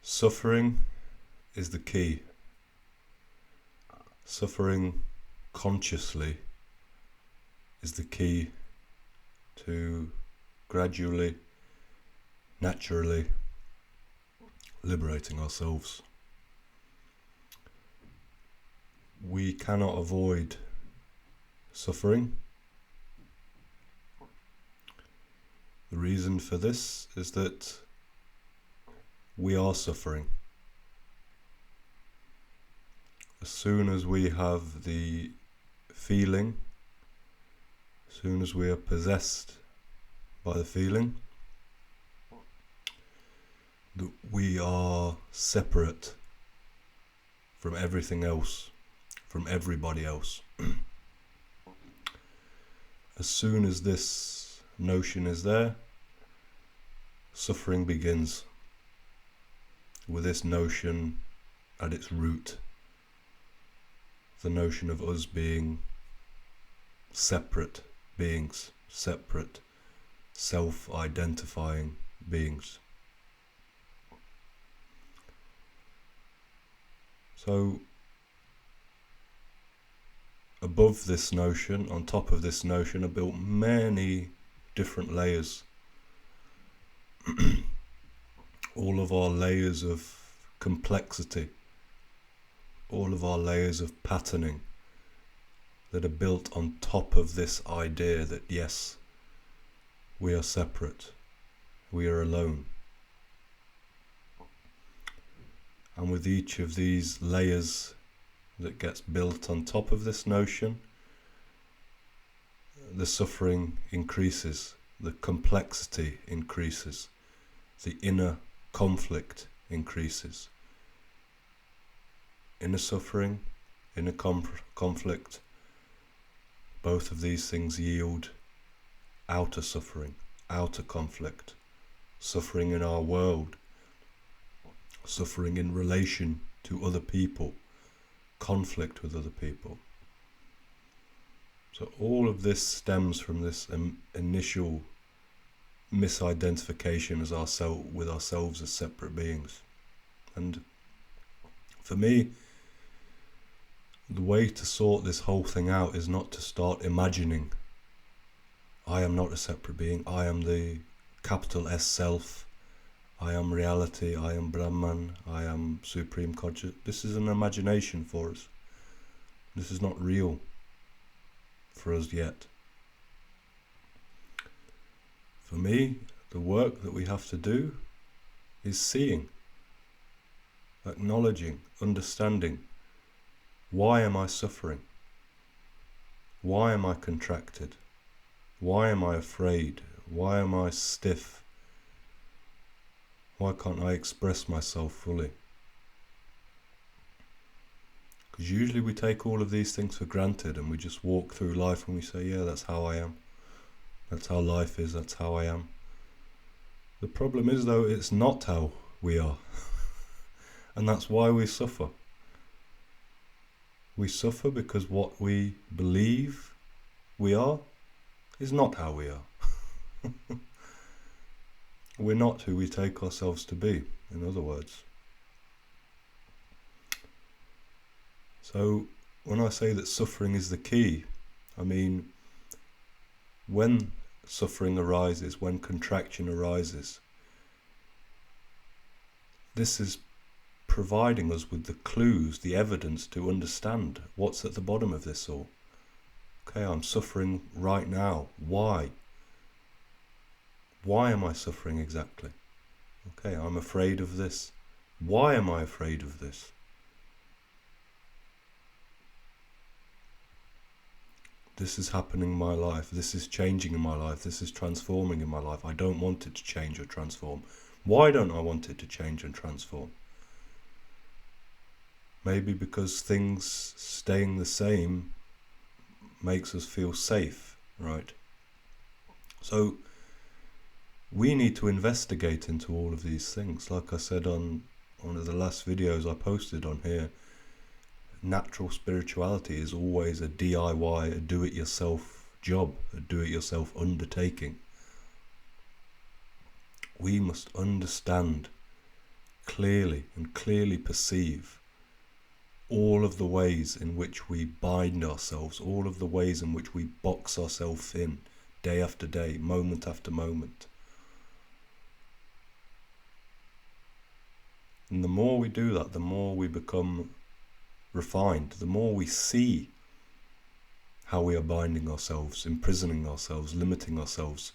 Suffering is the key. Suffering consciously is the key to gradually, naturally liberating ourselves. We cannot avoid suffering. The reason for this is that we are suffering. As soon as we have the feeling, as soon as we are possessed by the feeling that we are separate from everything else, from everybody else, as soon as this notion is there, suffering begins with this notion at its root. The notion of us being separate beings, separate, self-identifying beings. So, above this notion, on top of this notion, are built many different layers. All of our layers of complexity, all of our layers of patterning that are built on top of this idea that yes, we are separate, we are alone. And with each of these layers that gets built on top of this notion, the suffering increases, the complexity increases, the inner conflict increases. Inner suffering, inner conflict, both of these things yield outer suffering, outer conflict, suffering in our world, suffering in relation to other people, conflict with other people. So all of this stems from this initial misidentification as with ourselves as separate beings. And for me, the way to sort this whole thing out is not to start imagining I am not a separate being, I am the capital S self, I am reality, I am Brahman, I am supreme conscious. This is an imagination for us. This is not real for us yet. For me, the work that we have to do is seeing, acknowledging, understanding. Why am I suffering? Why am I contracted? Why am I afraid? Why am I stiff? Why can't I express myself fully? Because usually we take all of these things for granted and we just walk through life and we say, yeah, that's how I am. That's how life is, that's how I am. The problem is though, it's not how we are. And that's why we suffer. We suffer because what we believe we are is not how we are. We're not who we take ourselves to be, in other words. So when I say that suffering is the key, I mean when suffering arises, when contraction arises, this is providing us with the clues, the evidence to understand what's at the bottom of this all. Okay, I'm suffering right now. Why? Why am I suffering exactly? Okay, I'm afraid of this. Why am I afraid of this? This is happening in my life. This is changing in my life. This is transforming in my life. I don't want it to change or transform. Why don't I want it to change and transform? Maybe because things staying the same makes us feel safe, right? So we need to investigate into all of these things. Like I said on one of the last videos I posted on here, natural spirituality is always a DIY, a do-it-yourself job, a do-it-yourself undertaking. We must understand clearly and clearly perceive all of the ways in which we bind ourselves, all of the ways in which we box ourselves in day after day, moment after moment. And the more we do that, the more we become refined, the more we see how we are binding ourselves, imprisoning ourselves, limiting ourselves,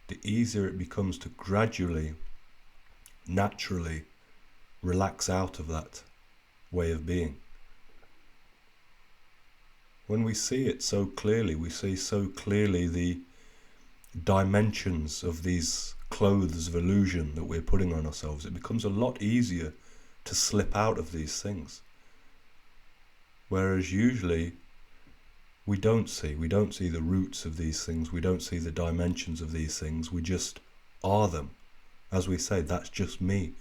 the easier it becomes to gradually, naturally relax out of that way of being. When we see it so clearly, we see so clearly the dimensions of these clothes of illusion that we're putting on ourselves, it becomes a lot easier to slip out of these things. Whereas usually we don't see the roots of these things, we don't see the dimensions of these things, we just are them. As we say, that's just me,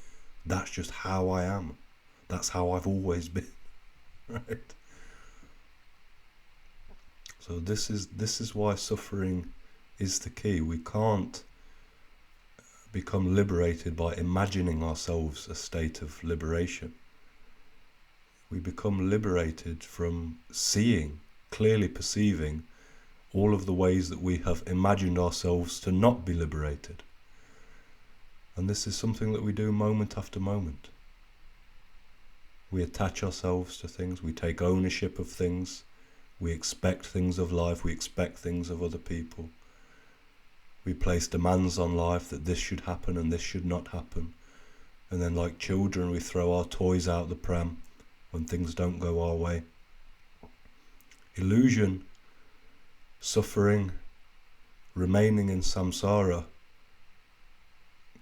that's just how I am, that's how I've always been, right? So this is why suffering is the key. We can't become liberated by imagining ourselves a state of liberation. We become liberated from seeing, clearly perceiving all of the ways that we have imagined ourselves to not be liberated. And this is something that we do moment after moment. We attach ourselves to things, we take ownership of things, we expect things of life, we expect things of other people. We place demands on life that this should happen and this should not happen. And then like children, we throw our toys out the pram when things don't go our way. Illusion, suffering, remaining in samsara,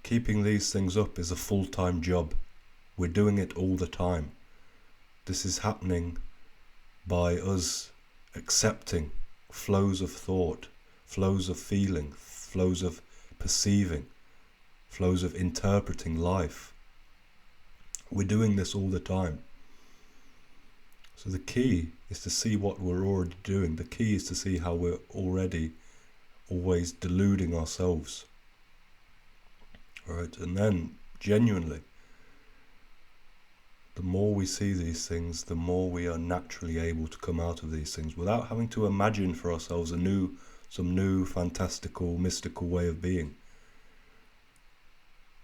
keeping these things up is a full-time job. We're doing it all the time. This is happening by us accepting flows of thought, flows of feeling, flows of perceiving, flows of interpreting life. We're doing this all the time. So the key is to see what we're already doing. The key is to see how we're already always deluding ourselves. Right? And then, genuinely, the more we see these things, the more we are naturally able to come out of these things without having to imagine for ourselves some new, fantastical, mystical way of being.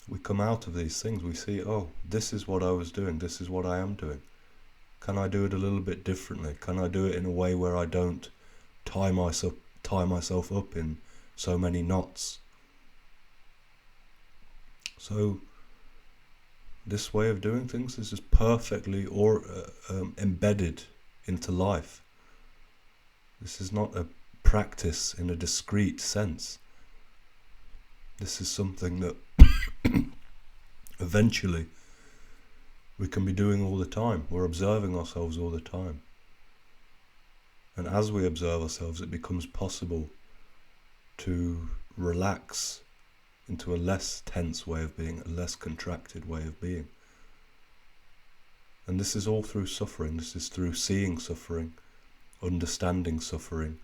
We come out of these things, we see, oh, this is what I was doing, this is what I am doing. Can I do it a little bit differently? Can I do it in a way where I don't tie myself up in so many knots? So this way of doing things is just perfectly embedded into life. This is not a practice in a discrete sense. This is something that eventually we can be doing all the time. We're observing ourselves all the time. And as we observe ourselves, it becomes possible to relax into a less tense way of being, a less contracted way of being. And this is all through suffering. This is through seeing suffering, understanding suffering,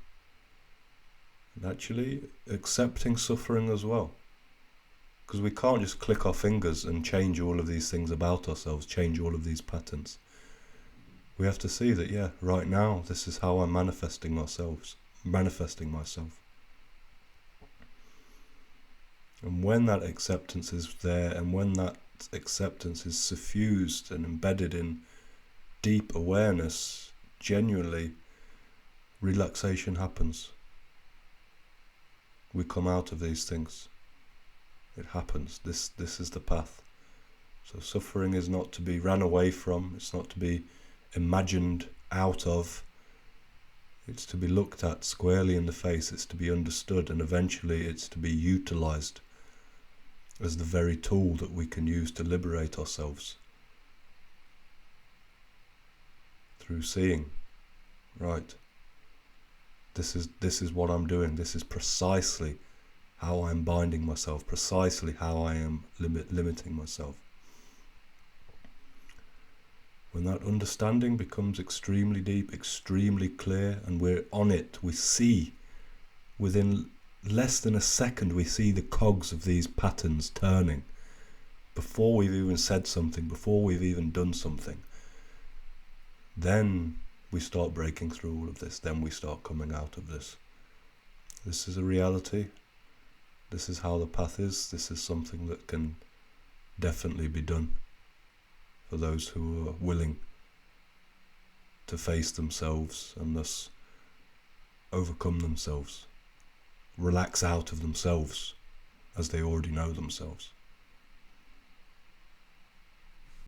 and actually accepting suffering as well. Because we can't just click our fingers and change all of these things about ourselves, change all of these patterns. We have to see that, yeah, right now, this is how I'm manifesting myself. And when that acceptance is there, and when that acceptance is suffused and embedded in deep awareness, genuinely, relaxation happens. We come out of these things. It happens. This is the path. So suffering is not to be ran away from, it's not to be imagined out of, it's to be looked at squarely in the face, it's to be understood, and eventually it's to be utilized as the very tool that we can use to liberate ourselves. Through seeing, right, this is what I'm doing, this is precisely how I'm binding myself, precisely how I am limiting myself. When that understanding becomes extremely deep, extremely clear, and we're on it, we see within less than a second, we see the cogs of these patterns turning. before we've even said something, before we've even done something, then we start breaking through all of this, then we start coming out of this. This is a reality. This is how the path is. This is something that can definitely be done for those who are willing to face themselves and thus overcome themselves, relax out of themselves as they already know themselves.